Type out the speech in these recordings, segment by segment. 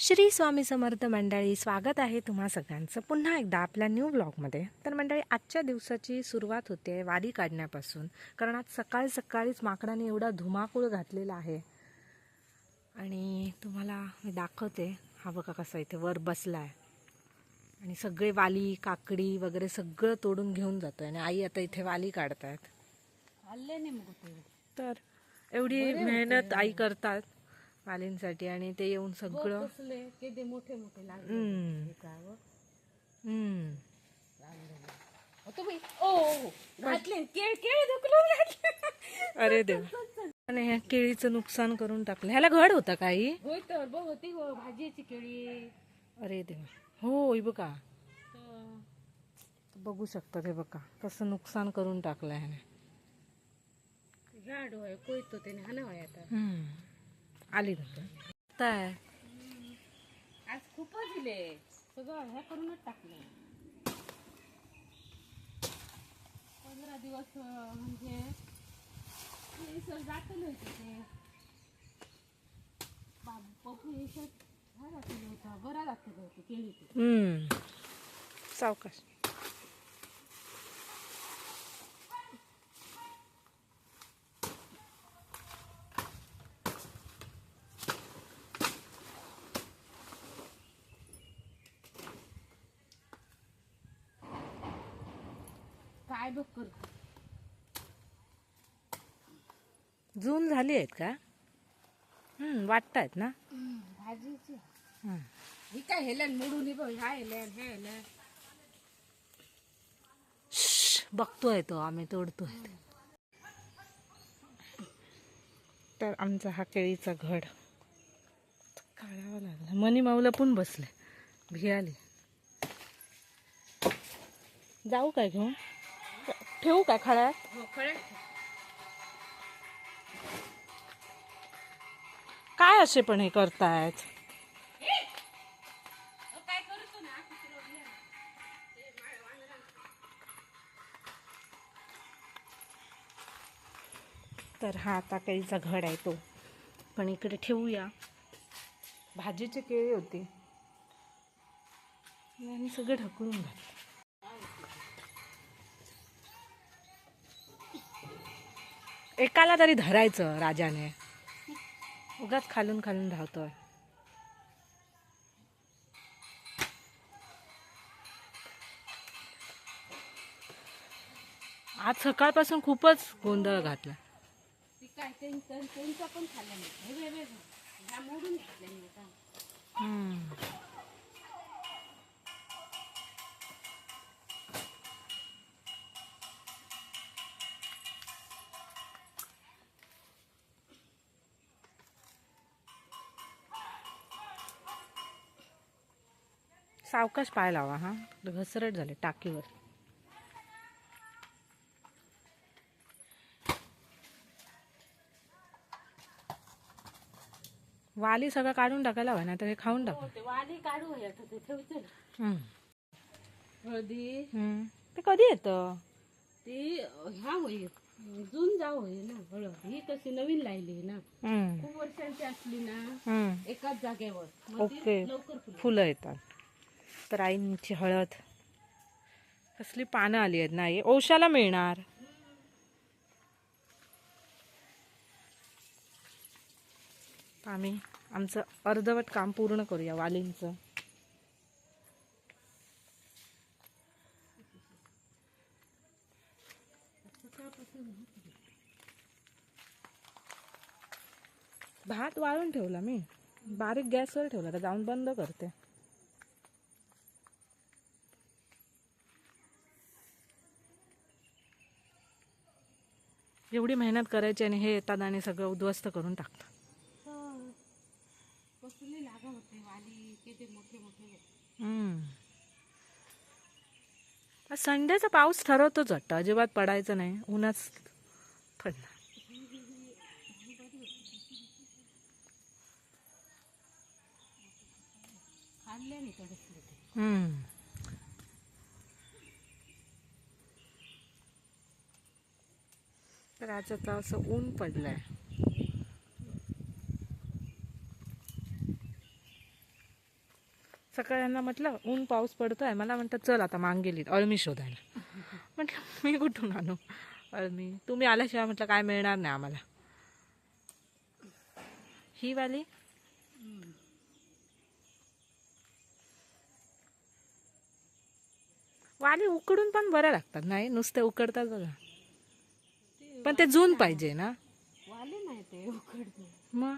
श्री स्वामी समर्थ मंडळी, स्वागत आहे तुम्हा सगळ्यांचं पुन्हा एकदा आपल्या न्यू ब्लॉगमध्ये. तर मंडळी, आजच्या दिवसाची सुरुवात होते वाली काढण्यापासून, कारण आज सकाळीच माकडाने एवढा धुमाकूळ घातलेला आहे. आणि तुम्हाला मी दाखवते, हा बघा कसा इथे वर बसला आहे आणि सगळे वाली काकडी वगैरे सगळं तोडून घेऊन जातोय. आणि आई आता इथे वाली काढतायत. तर एवढी मेहनत आई करतात वालींसाठी, आणि ते येऊन सगळं मोठे मोठे अरे देव, आणि ह्या केळीचं नुकसान करून टाकलं. ह्याला घड होतं काही होय तर होती हो भाजीची केळी. अरे देव, हो बघा, बघू शकता ते बघा कसं नुकसान करून टाकलं ह्याने. झाड होय कोयतो त्याने हाना होय आता. आली काय आज खूपच दिले, सगळं ह्या करूनच टाकले. 15 दिवस म्हणजे जातलं होतं ते पप्पू येशात जातलं होतं, बरा जातलं होतं केळी. सावकाश. काय बघ कर, जून झाली आहेत का? वाटतायत ना भाजीची. ही काय हेलन मोडून ह्या हेलन बघतोय तो, आम्ही तोडतोय. तर आमचा हा केळीचा घड काढावा लागला. मनी माऊला पण बसले, भियाली. जाऊ काय घेऊन, ठेवू काय खळ्यात? हो खरं. काय असे पण हे करतायत? तर हा आता केळीचा घड आहे तो पण इकडे ठेवूया. भाजीचे केळी होते आणि सगळं ढकलून घातलं. एकाला तरी धरायचं राजाने, उगाच खालून खालून धावतोय. आज सकाळपासून खूपच गोंधळ घातला. काय त्यांचा पण खाल्ला नाही, ह्या मोडून घेतल्या नाही आता. सावकाश पाय लावा हा, घसरट झाले टाकीवर. वाली सगळं काढून टाकायला हवं, नाही तर हे खाऊन टाक. वाली काढू आता ते ठेवते. हळदी ते कधी येतं? ती ह्या होईल जून जाऊ होईल ना. हळद ही कशी नवीन लायली ना, खूप वर्षांची असली ना एकाच जागेवर, मग ती ओके, लवकर फुलं येतात. तर आईंची हळद कसली पानं आली आहेत ना, औषाला मिळणार. आम्ही आमचं अर्धवट काम पूर्ण करूया वालींचं. भात वाळून ठेवला मी, बारीक गॅसवर ठेवला, तर जाऊन बंद करते. एवढी मेहनत करायची आणि हे येतात आणि सगळं उद्ध्वस्त करून टाकतात. कसली लागा होते वाली, किती मोठे मोठे. संडेचा पाऊस ठरवतोच वाटतं, अजिबात पडायचं नाही, ऊनच पडला. तर आज आता असं ऊन पडलंय. सकाळ्यांना म्हटलं ऊन पाऊस पडतोय, मला म्हणतात चल आता मांग गेलीत अळमी शोधायला. म्हटलं मी कुठून आणू अळमी, तुम्ही आल्याशिवाय म्हटलं काय मिळणार नाही आम्हाला. ही वाली वाली उकडून पण बऱ्या लागतात, नाही नुसते उकडतात बघा, पण ते जून पाहिजे ना. वाले नाही ते उकडते, मग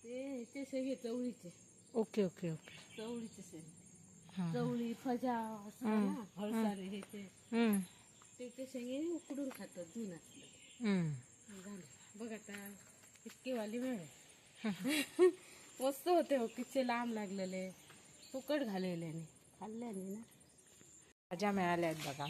ते सगळे चवळीचे. Okay okay okay. चवळीचे शेंगे, हां. चवळी फजा असतं ना, हळसारे हे हम्म, ते शेंगे उकडून खातात जून असलं. हम्म. झालं बघ आता इतकी वाली मिळेल. मस्त होते हो, किती लांब लागलेले, फुकट घालेले खाल्ल्याने ना. भाज्या मिळाल्या आहेत बघा,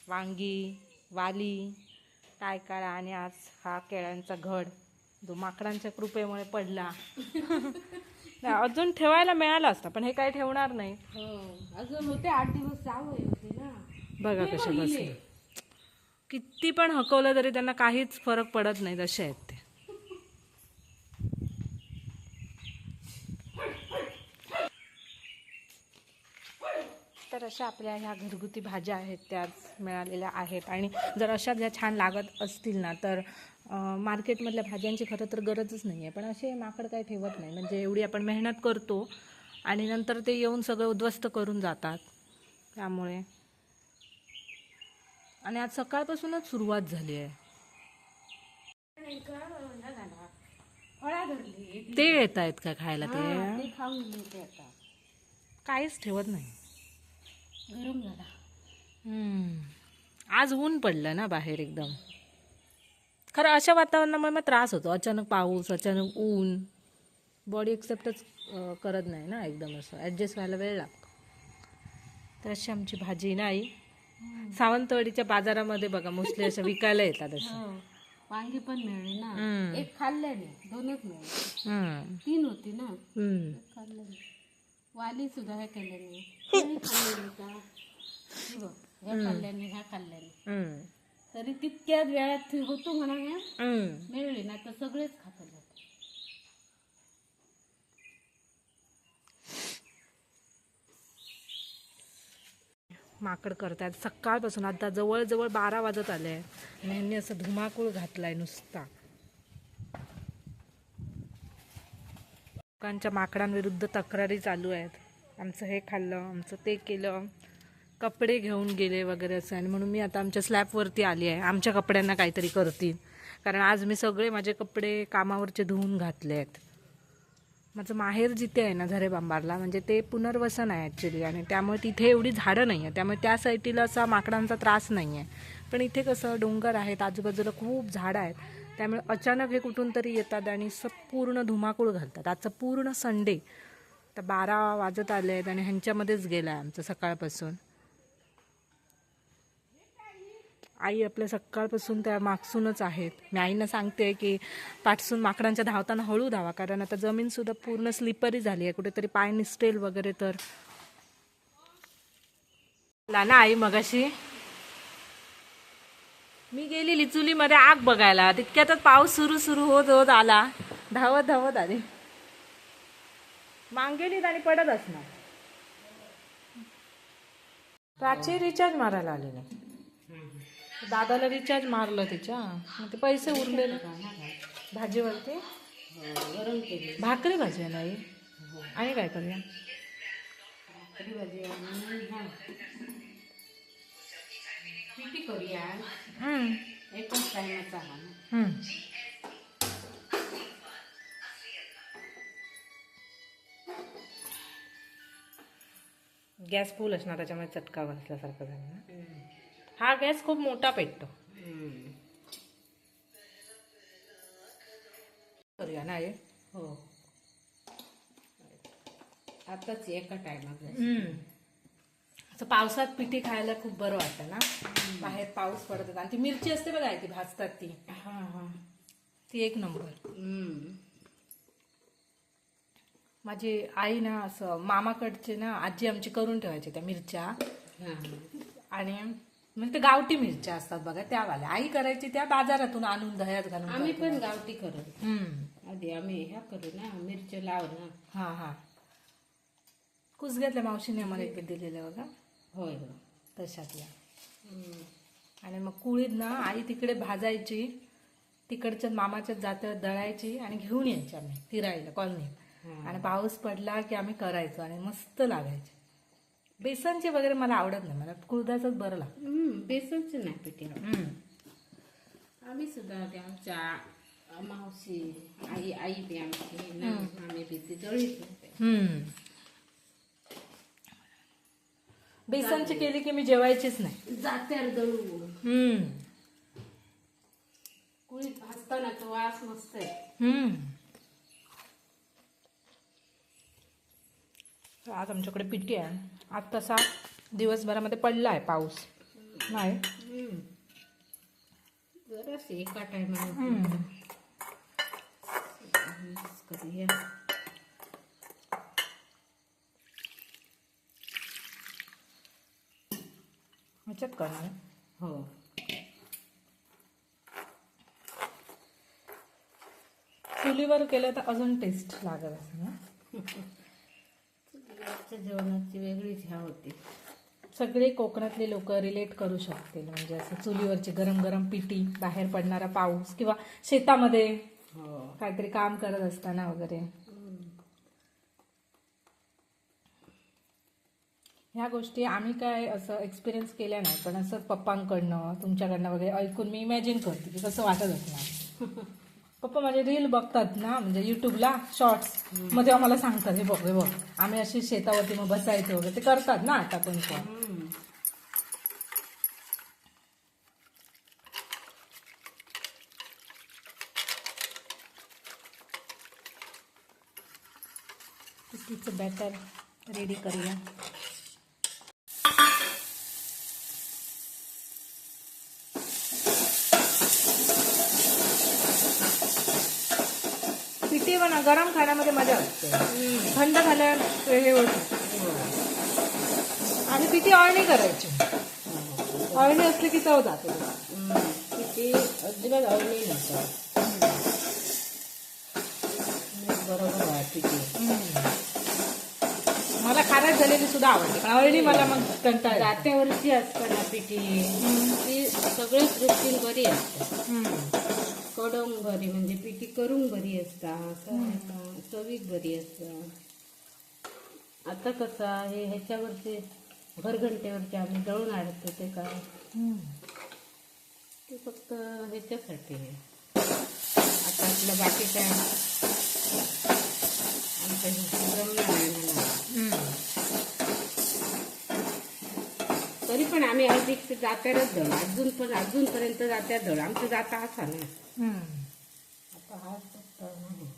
वांगी, वाली, टायकाळा आणि आज हा केळ्यांचा घड जो माकडांच्या कृपेमुळे पडला. नाही, अजून ठेवायला मिळाला असता पण हे काय ठेवणार नाही. हो अजून होते 8 दिवस जावं होते ना. बघा कसे बसले, किती पण हकवलं तरी त्यांना काहीच फरक पडत नाही, तसे आहेत ते. तर अशा आपल्या ह्या घरगुती भाज्या आहेत त्याच मिळालेल्या आहेत. आणि जर अशा ज्या छान लागत असतील ना तर मार्केटमधल्या भाज्यांची खरं तर गरजच नाही आहे, पण असे माकड काही ठेवत नाही. म्हणजे एवढी आपण मेहनत करतो आणि नंतर ते येऊन सगळं उद्ध्वस्त करून जातात, त्यामुळे. आणि आज सकाळपासूनच सुरुवात झाली आहे. फळा धरली ते येत आहेत का खायला? ते खाऊन घेते आता. काहीच ठेवत नाही. गरम झाला. आज ऊन पडलं ना बाहेर एकदम. खरं अशा वातावरणामुळे मग त्रास होतो, अचानक पाऊस, अचानक ऊन, बॉडी एक्सेप्टच करत नाही ना, एकदम असं ॲडजस्ट व्हायला वेळ लागतो. तर अशी आमची भाजी नाही. सावंतवाडीच्या बाजारामध्ये बघा मोस्टली असं विकायला येतात असं. वांगी पण मिळली ना, एक खाल्ल्याने, 2च मिळाले, 3 होती ना, एक खाल्ल्याने. वाली सुद्धा ह्या केल्याने, खाल्ल्याने का ह्या खाल्ल्याने, ह्या खाल्ल्याने, तरी तितक्याच वेळात होतो म्हणा. ह्या मिळली ना तर सगळेच खातात. माकड करतात सकाळपासून, आता जवळजवळ 12 वाजत आले आहे आणि ह्यांनी असं धुमाकूळ घातलाय नुसता. लोकांच्या माकडांविरुद्ध तक्रारी चालू आहेत, आमचं हे खाल्लं, आमचं ते केलं, कपडे घेऊन गेले वगैरे असं. आणि म्हणून मी आता आमच्या स्लॅबवरती आली आहे, आमच्या कपड्यांना काहीतरी करतील. कारण आज मी सगळे माझे कपडे कामावरचे धुवून घातले आहेत. माझं माहेर जिथे आहे ना झरेबांबारला, म्हणजे ते पुनर्वसन आहे ॲक्च्युली, आणि त्यामुळे तिथे एवढी झाडं नाही आहे, त्यामुळे त्या साईडला असा माकडांचा त्रास नाही आहे. पण इथे कसं डोंगर आहेत, आजूबाजूला खूप झाडं आहेत, त्यामुळे अचानक हे कुठून तरी येतात आणि पूर्ण धुमाकूळ घालतात. आजचं पूर्ण संडे, तर 12 वाजत आले आहेत आणि ह्यांच्यामध्येच गेलं आहे आमचं सकाळपासून. आई आपल्या सकाळपासून त्या मागसूनच आहेत. मी आईनं सांगते की पाठसून माकडांच्या धावताना हळू धावा, कारण आता जमीनसुद्धा पूर्ण स्लिपरी झाली आहे, कुठेतरी पाय निसटेल वगैरे तर. ना आई मगाशी मी गेली चुलीमध्ये आग बघायला, तितक्यातच पाऊस सुरू होत होत आला, धावत धावत आली. मांगेलीत आणि पडत असणार. प्राची रिचार्ज मारायला आलेला, दादाला रिचार्ज मारलं तिच्या, मग ते पैसे उरलेले भाजीवरती. गरम केली भाकरी भाजी नाही आणि काय करूया, भाकरी भाजी किती करूया, एकच टायमाचा हा ना. गॅस फुल असणार त्याच्यामुळे चटका बसल्यासारखं झालं ना. हा गॅस खूप मोठा पेटतो. करूया ना हे. हो आताच एका टायमात. असं पावसात पिठी खायला खूप बरं वाटतं ना, बाहेर पाऊस पडतात आणि ती मिरची असते बघा, ती भाजतात ती, ती एक नंबर. माझी आई ना असं मामाकडचे ना आजी आमची करून ठेवायची त्या मिरच्या, आणि म्हणजे ते गावठी मिरच्या असतात बघा त्यावाल्या, आई करायची त्या बाजारातून आणून दह्यात घालून. आम्ही पण गावठी करत आधी, आम्ही ह्या करू ना, मिरच्या लाव ना. हा कुसग्यातल्या मावशीने आम्हाला एक दिलेलं बघा होय होय. तशातल्या. आणि मग कुळीत ना आई तिकडे भाजायची, तिकडच्या मामाच्या जात्यावर दळायची आणि घेऊन यायची आम्ही फिरायला कॉलनीत. आणि पाऊस पडला की आम्ही करायचो आणि मस्त लागायचे. बेसनचे वगैरे मला आवडत नाही, मला कुळदाचंच बरं लागतं. बेसनचे नाही पिठी आम्ही सुद्धा ते आमच्या मावशी आई बी आमची ना, आम्ही बी ती दळीत नव्हते. बेसनची केली की मी जेवायचीच नाही. जात्यावर दळू कुळीत भाजताना तो वास मस्त आहे. आज आमच्याकडे पिठी आहे. आज तसा दिवसभरामध्ये पडला आहे पाऊस नाही. जराशी एका टायमाला करूया. ह्याच्यात करणार हो. चुलीवर केलं तर अजून टेस्ट लागत असं ना. आजच्या जेवणाची वेगळीच ह्या होती. सगळे कोकणातले लोक रिलेट करू शकतील. म्हणजे असं चुलीवरची गरम गरम पिठी, बाहेर पडणारा पाऊस किंवा शेतामध्ये काहीतरी काम करत असताना वगैरे. ह्या गोष्टी आम्ही काय असं एक्सपिरियन्स केल्या नाही, पण असं पप्पांकडनं तुमच्याकडनं वगैरे ऐकून मी इमॅजिन करते की कसं वाटत असणार. पप्पा माझे रील बघतात ना, म्हणजे युट्यूबला शॉर्ट्स, मग तेव्हा मला सांगतात हे बघ आम्ही अशी शेतावरती मग बसायचो वगैरे. ते करतात ना आता पण. पिठीचं बॅटर रेडी करूया. पिठी पण गरम खाण्यामध्ये मजा असते, थंड झाल्या हे होत. आणि पिठी ऑइली करायची, ऑइली असली की चव जाते. किती अजिबात आवडली नसतं. बरोबर आहे पिठी. मला खारट झालेली सुद्धा आवडते, पण ऑइली मला मग कंटाळा. जात्यावरची असताना पिठी ती सगळ्याच दृष्टीने बरी असते. कडंग बरी म्हणजे पिठी करून बरी असता, चवीक बरी असता. आता कसं आहे ह्याच्यावरचे घरघंटेवरचे आम्ही दळून आणतो ते काय ते फक्त ह्याच्यासाठी आहे. आता आपलं बाकी काय आमच्या जमणार नाही म्हणा. तरी पण आम्ही अधिक जात्यावरच दळ, अजूनपर्यंत जात्यात दळ. आमचं जाता असा नाही. आता हा नाही.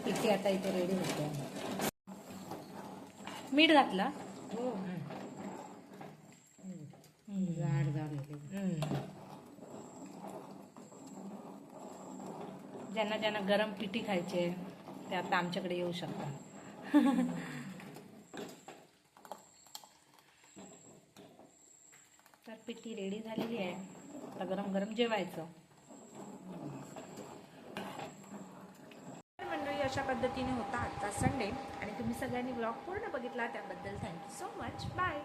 पिठी आता इथे रेडी होते. मीठ घातला. हो. जाड झालेली. ज्यांना ज्यांना गरम पिठी खायचे ते आता आमच्याकडे येऊ शकतात. तर पिठी रेडी झालेली आहे. आता गरम गरम जेवायचं. मंडळी, अशा पद्धतीने होता आजचा संडे. आणि तुम्ही सगळ्यांनी ब्लॉग पूर्ण बघितला त्याबद्दल थँक्यू सो मच. बाय.